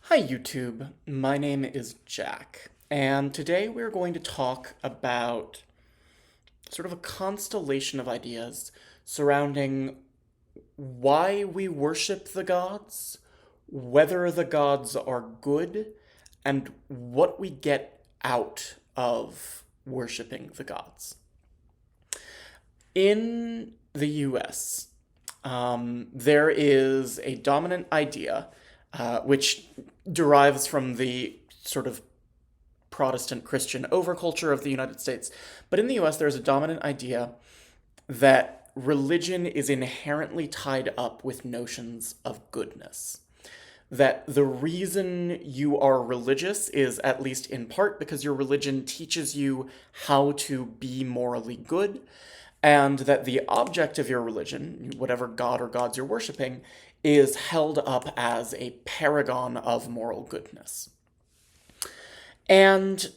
Hi YouTube, my name is Jack, and today we're going to talk about sort of a constellation of ideas surrounding why we worship the gods, whether the gods are good, and what we get out of worshiping the gods. In the US, there is a dominant idea which derives from the sort of Protestant Christian overculture of the United States. But in the US, there's a dominant idea that religion is inherently tied up with notions of goodness. That the reason you are religious is, at least in part, because your religion teaches you how to be morally good, and that the object of your religion, whatever god or gods you're worshiping, is held up as a paragon of moral goodness. And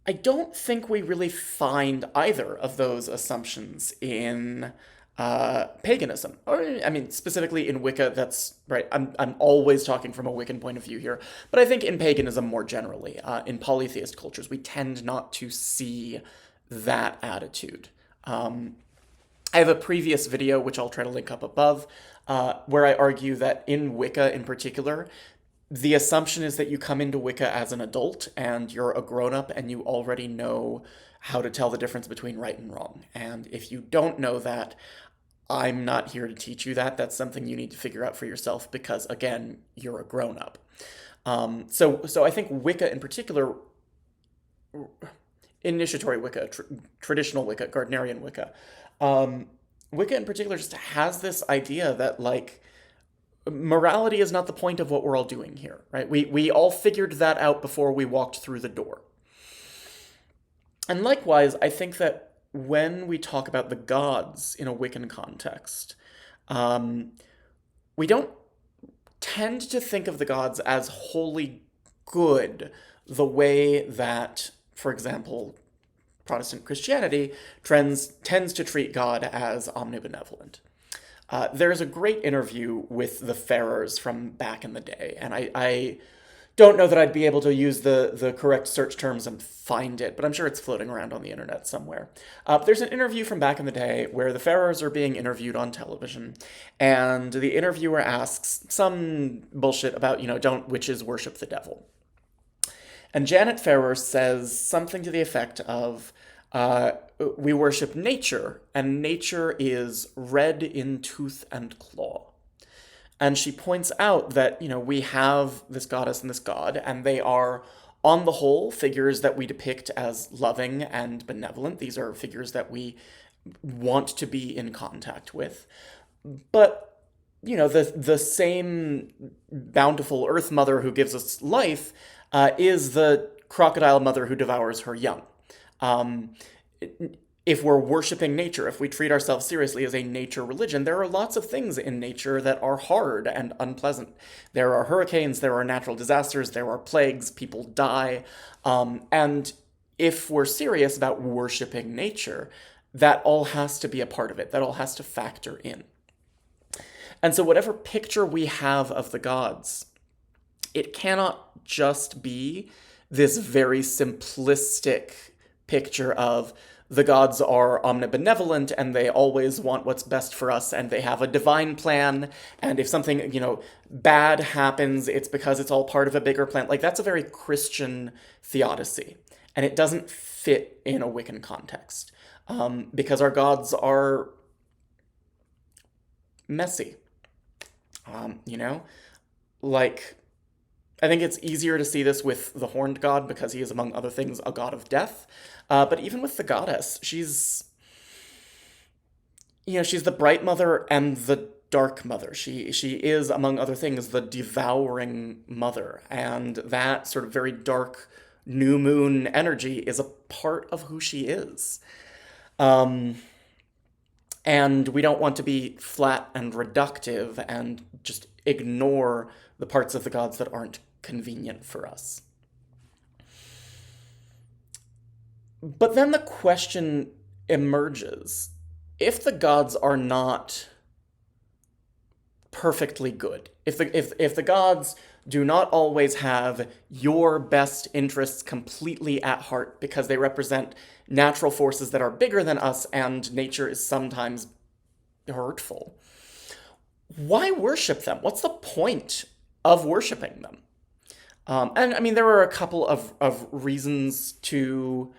I don't think we really find either of those assumptions in paganism, or I mean, specifically in Wicca. That's right. I'm always talking from a Wiccan point of view here, but I think in paganism more generally, in polytheist cultures, we tend not to see that attitude. I have a previous video, which I'll try to link up above, where I argue that in Wicca in particular, the assumption is that you come into Wicca as an adult and you're a grown-up and you already know how to tell the difference between right and wrong. And if you don't know that, I'm not here to teach you that. That's something you need to figure out for yourself because, again, you're a grown-up. So I think Wicca in particular, initiatory Wicca, traditional Wicca, Gardnerian Wicca, Wicca in particular just has this idea that, like, morality is not the point of what we're all doing here, right? We all figured that out before we walked through the door. And likewise, I think that when we talk about the gods in a Wiccan context, we don't tend to think of the gods as wholly good the way that, for example, Protestant Christianity tends to treat God as omnibenevolent. There's a great interview with the Farrers from back in the day, and I don't know that I'd be able to use the correct search terms and find it, but I'm sure it's floating around on the internet somewhere. There's an interview from back in the day where the Farrers are being interviewed on television, and the interviewer asks some bullshit about, don't witches worship the devil? And Janet Farrer says something to the effect of, we worship nature, and nature is red in tooth and claw. And she points out that, we have this goddess and this god, and they are, on the whole, figures that we depict as loving and benevolent. These are figures that we want to be in contact with. But, the same bountiful earth mother who gives us life is the crocodile mother who devours her young. If we're worshiping nature, if we treat ourselves seriously as a nature religion, there are lots of things in nature that are hard and unpleasant. There are hurricanes, there are natural disasters, there are plagues, people die. And if we're serious about worshiping nature, that all has to be a part of it. That all has to factor in. And so whatever picture we have of the gods, it cannot just be this very simplistic picture of the gods are omnibenevolent and they always want what's best for us and they have a divine plan, and if something, bad happens, it's because it's all part of a bigger plan. Like, that's a very Christian theodicy, and it doesn't fit in a Wiccan context, because our gods are messy. Like, I think it's easier to see this with the horned god because he is, among other things, a god of death. But even with the goddess, she's the bright mother and the dark mother. She is, among other things, the devouring mother. And that sort of very dark new moon energy is a part of who she is. And we don't want to be flat and reductive and just ignore the parts of the gods that aren't convenient for us. But then the question emerges, if the gods are not perfectly good, if the gods do not always have your best interests completely at heart because they represent natural forces that are bigger than us and nature is sometimes hurtful, why worship them? What's the point of worshiping them? And I mean, there are a couple of reasons to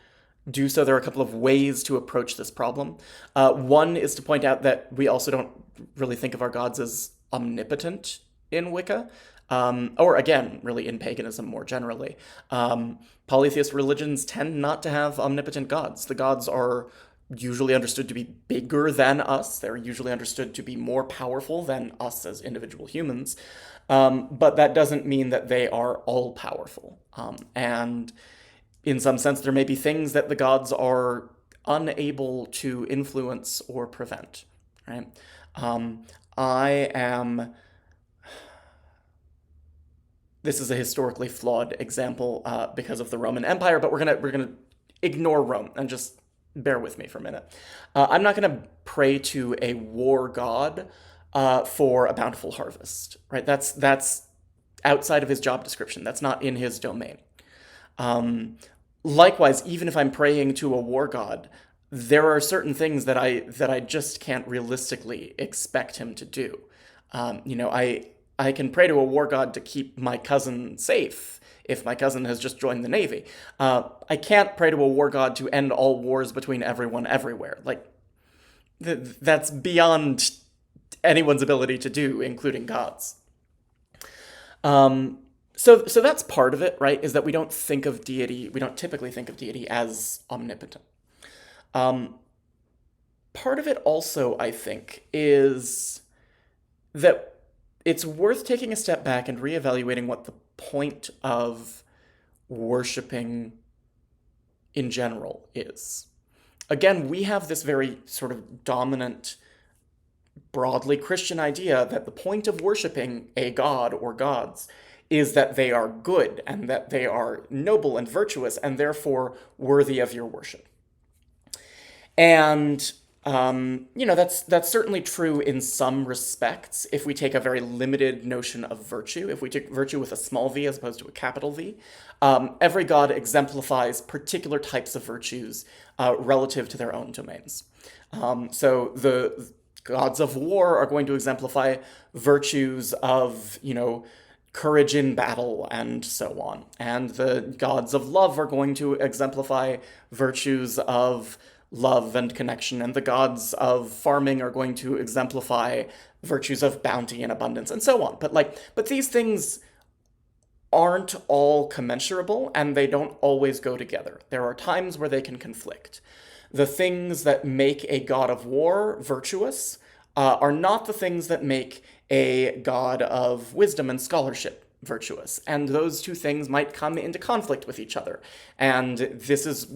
do so. There are a couple of ways to approach this problem. One is to point out that we also don't really think of our gods as omnipotent in Wicca, or again, really in paganism more generally. Polytheist religions tend not to have omnipotent gods. The gods are usually understood to be bigger than us. They're usually understood to be more powerful than us as individual humans. But that doesn't mean that they are all powerful. And in some sense, there may be things that the gods are unable to influence or prevent, right? I am. This is a historically flawed example because of the Roman Empire, but we're gonna ignore Rome and just bear with me for a minute. I'm not gonna pray to a war god for a bountiful harvest, right? That's outside of his job description. That's not in his domain. Likewise, even if I'm praying to a war god, there are certain things that I just can't realistically expect him to do. I can pray to a war god to keep my cousin safe if my cousin has just joined the Navy. I can't pray to a war god to end all wars between everyone everywhere. Like, that's beyond anyone's ability to do, including gods. So that's part of it, right? Is that we don't typically think of deity as omnipotent. Part of it also, I think, is that it's worth taking a step back and reevaluating what the point of worshiping in general is. Again, we have this very sort of dominant, broadly Christian idea that the point of worshiping a god or gods is that they are good and that they are noble and virtuous and therefore worthy of your worship. And that's certainly true in some respects if we take a very limited notion of virtue. If we take virtue with a small v as opposed to a capital V, every god exemplifies particular types of virtues relative to their own domains. So the gods of war are going to exemplify virtues of, courage in battle and so on. And the gods of love are going to exemplify virtues of love and connection, and the gods of farming are going to exemplify virtues of bounty and abundance, and so on. But these things aren't all commensurable, and they don't always go together. There are times where they can conflict. The things that make a god of war virtuous are not the things that make a god of wisdom and scholarship virtuous, and those two things might come into conflict with each other. And this is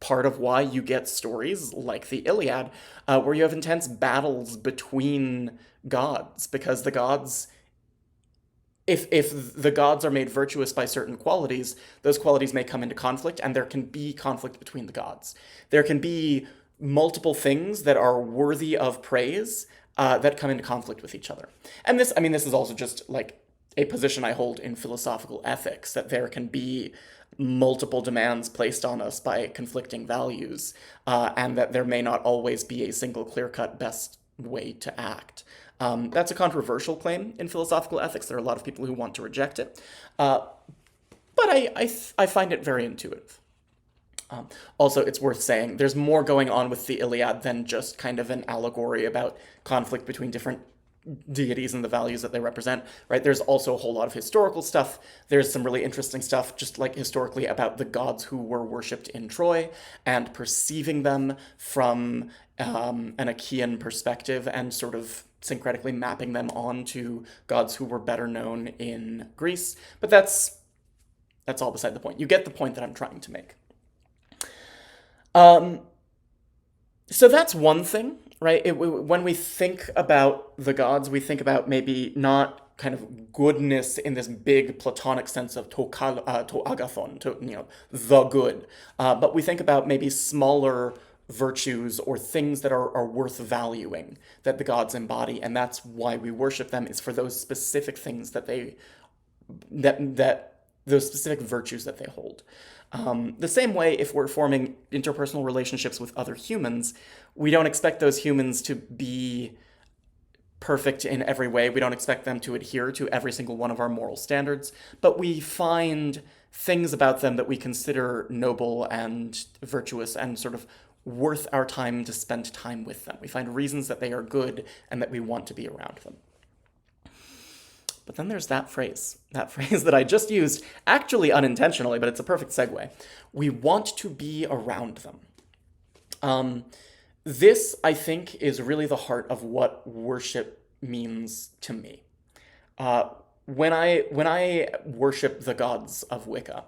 part of why you get stories like the Iliad, where you have intense battles between gods, because the gods, if the gods are made virtuous by certain qualities, those qualities may come into conflict, and there can be conflict between the gods. There can be multiple things that are worthy of praise that come into conflict with each other. And this is also just like a position I hold in philosophical ethics, that there can be multiple demands placed on us by conflicting values, and that there may not always be a single clear-cut best way to act. That's a controversial claim in philosophical ethics. There are a lot of people who want to reject it, but I find it very intuitive. Also, it's worth saying there's more going on with the Iliad than just kind of an allegory about conflict between different deities and the values that they represent, right? There's also a whole lot of historical stuff. There's some really interesting stuff, just like historically, about the gods who were worshipped in Troy and perceiving them from an Achaean perspective and sort of syncretically mapping them onto gods who were better known in Greece. But that's all beside the point. You get the point that I'm trying to make. So that's one thing, right? When we think about the gods, we think about maybe not kind of goodness in this big Platonic sense of to agathon, the good, but we think about maybe smaller virtues or things that are worth valuing that the gods embody, and that's why we worship them, is for those specific things that those specific virtues that they hold. The same way, if we're forming interpersonal relationships with other humans, we don't expect those humans to be perfect in every way. We don't expect them to adhere to every single one of our moral standards, but we find things about them that we consider noble and virtuous and sort of worth our time to spend time with them. We find reasons that they are good and that we want to be around them. But then there's that phrase that I just used, actually unintentionally, but it's a perfect segue. We want to be around them. This, I think, is really the heart of what worship means to me. When I worship the gods of Wicca,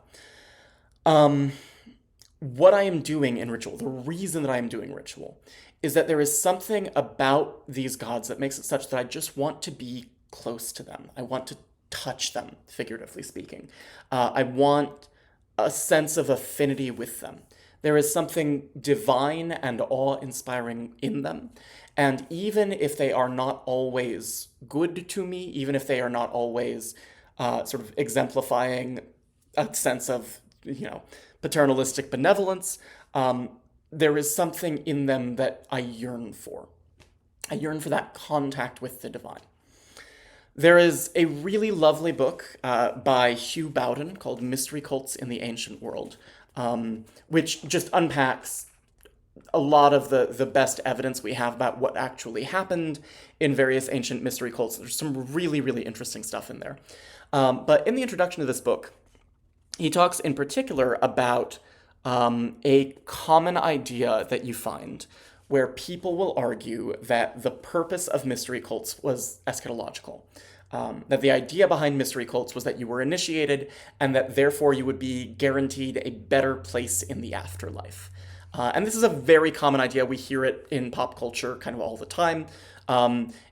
what I am doing in ritual, the reason that I am doing ritual, is that there is something about these gods that makes it such that I just want to be close to them. I want to touch them, figuratively speaking. I want a sense of affinity with them. There is something divine and awe-inspiring in them. And even if they are not always good to me, even if they are not always sort of exemplifying a sense of, paternalistic benevolence, there is something in them that I yearn for. I yearn for that contact with the divine. There is a really lovely book by Hugh Bowden called Mystery Cults in the Ancient World, which just unpacks a lot of the best evidence we have about what actually happened in various ancient mystery cults. There's some really, really interesting stuff in there. But in the introduction to this book, he talks in particular about a common idea that you find where people will argue that the purpose of mystery cults was eschatological. That the idea behind mystery cults was that you were initiated and that therefore you would be guaranteed a better place in the afterlife. And this is a very common idea. We hear it in pop culture kind of all the time.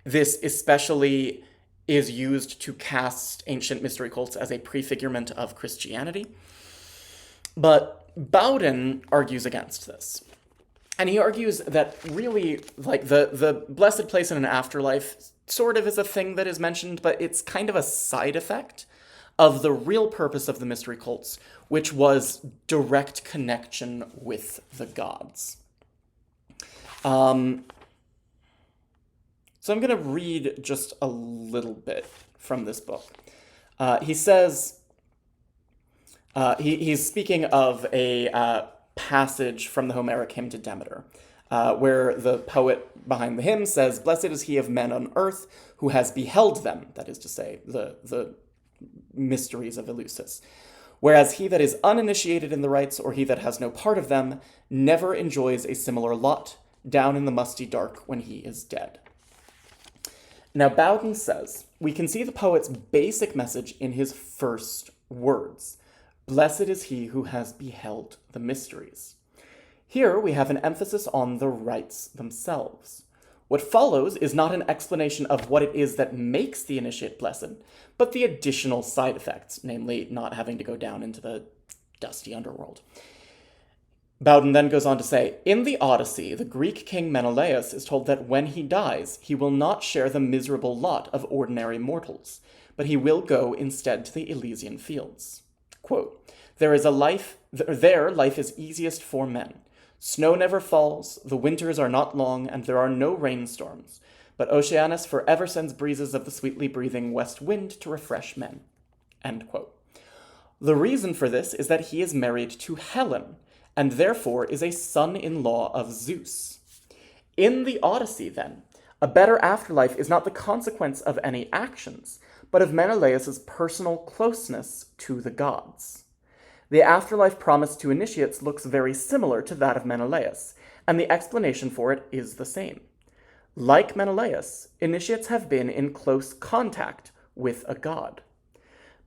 This especially is used to cast ancient mystery cults as a prefigurement of Christianity. But Bowden argues against this. And he argues that really, like, the blessed place in an afterlife sort of is a thing that is mentioned, but it's kind of a side effect of the real purpose of the mystery cults, which was direct connection with the gods. So I'm going to read just a little bit from this book. He says, he's speaking of a passage from the Homeric hymn to Demeter, where the poet behind the hymn says, "Blessed is he of men on earth who has beheld them," that is to say, the mysteries of Eleusis. "Whereas he that is uninitiated in the rites, or he that has no part of them, never enjoys a similar lot, down in the musty dark when he is dead." Now, Bowden says, we can see the poet's basic message in his first words. Blessed is he who has beheld the mysteries. Here we have an emphasis on the rites themselves. What follows is not an explanation of what it is that makes the initiate blessed, but the additional side effects, namely not having to go down into the dusty underworld. Bowden then goes on to say, in the Odyssey, the Greek king Menelaus is told that when he dies, he will not share the miserable lot of ordinary mortals, but he will go instead to the Elysian fields. Quote, there life is easiest for men. Snow never falls, the winters are not long, and there are no rainstorms. But Oceanus forever sends breezes of the sweetly breathing west wind to refresh men. End quote. The reason for this is that he is married to Helen, and therefore is a son-in-law of Zeus. In the Odyssey, then, a better afterlife is not the consequence of any actions, but of Menelaus's personal closeness to the gods. The afterlife promised to initiates looks very similar to that of Menelaus, and the explanation for it is the same. Like Menelaus, initiates have been in close contact with a god.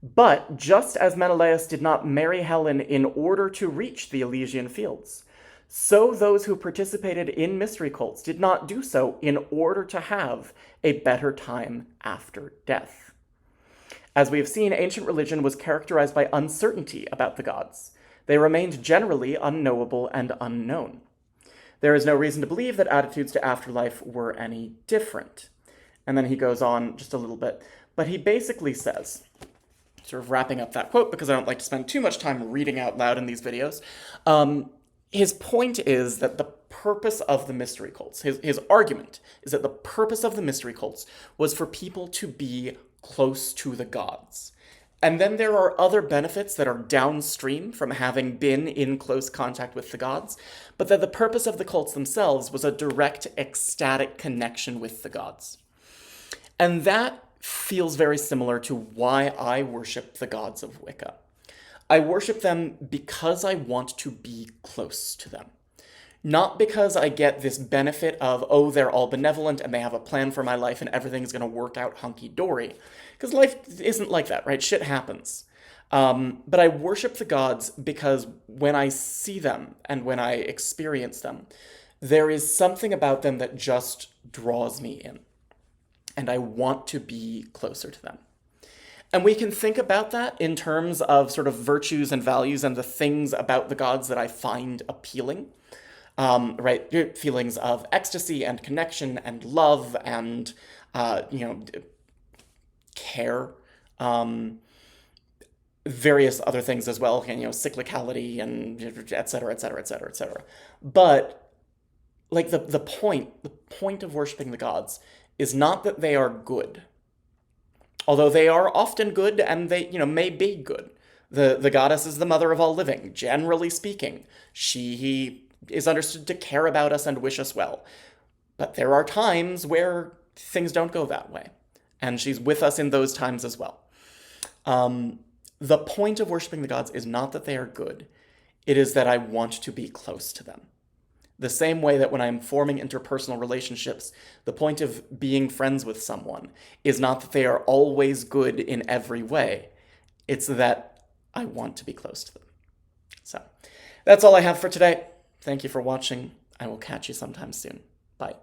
But just as Menelaus did not marry Helen in order to reach the Elysian fields, so those who participated in mystery cults did not do so in order to have a better time after death. As we have seen, ancient religion was characterized by uncertainty about the gods. They remained generally unknowable and unknown. There is no reason to believe that attitudes to afterlife were any different. And then he goes on just a little bit. But he basically says, sort of wrapping up that quote, because I don't like to spend too much time reading out loud in these videos, his point is that the purpose of the mystery cults, his argument is that the purpose of the mystery cults was for people to be close to the gods. And then there are other benefits that are downstream from having been in close contact with the gods, but that the purpose of the cults themselves was a direct ecstatic connection with the gods. And that feels very similar to why I worship the gods of Wicca. I worship them because I want to be close to them. Not because I get this benefit of, oh, they're all benevolent and they have a plan for my life and everything's going to work out hunky-dory. Because life isn't like that, right? Shit happens. But I worship the gods because when I see them and when I experience them, there is something about them that just draws me in. And I want to be closer to them. And we can think about that in terms of sort of virtues and values and the things about the gods that I find appealing. Right? Feelings of ecstasy and connection and love and, care. Various other things as well, cyclicality and et cetera, et cetera, et cetera, et cetera. But like the point of worshiping the gods is not that they are good. Although they are often good and they, may be good. The goddess is the mother of all living, generally speaking. She is understood to care about us and wish us well. But there are times where things don't go that way. And she's with us in those times as well. The point of worshiping the gods is not that they are good. It is that I want to be close to them. The same way that when I'm forming interpersonal relationships, the point of being friends with someone is not that they are always good in every way. It's that I want to be close to them. So that's all I have for today. Thank you for watching. I will catch you sometime soon. Bye.